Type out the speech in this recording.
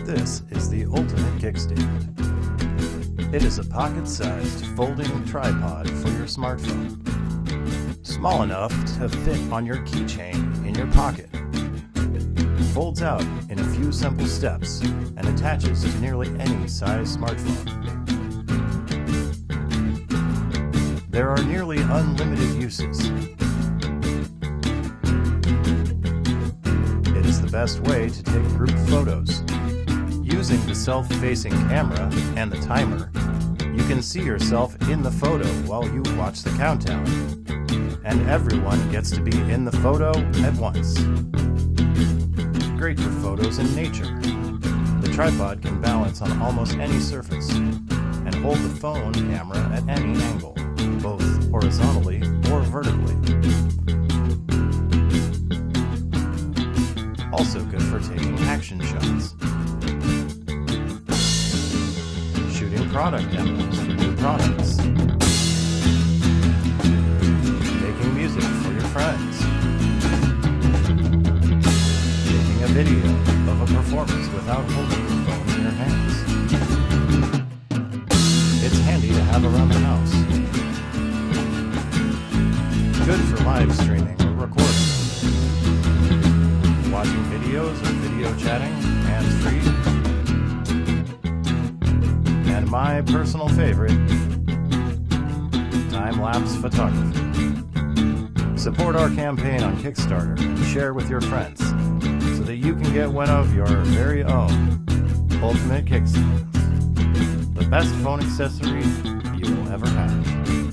This is the ultimate kickstand. It is a pocket-sized folding tripod for your smartphone. Small enough to fit on your keychain in your pocket. Folds out in a few simple steps and attaches to nearly any size smartphone. There are nearly unlimited uses. It is the best way to take group photos. Using the self-facing camera and the timer, you can see yourself in the photo while you watch the countdown. And everyone gets to be in the photo at once. Great for photos in nature. The tripod can balance on almost any surface and hold the phone camera at any angle, both horizontally or vertically. Also good for taking action shots. Shooting product demos for new products. Making music for your friends. Taking a video of a performance without holding your phone in your hands. It's handy to have around the house. Good for live streaming or recording. Watching videos or video chatting, hands-free. And my personal favorite, time-lapse photography. Support our campaign on Kickstarter and share with your friends so that you can get one of your very own ultimate kickstands. The best phone accessory you will ever have.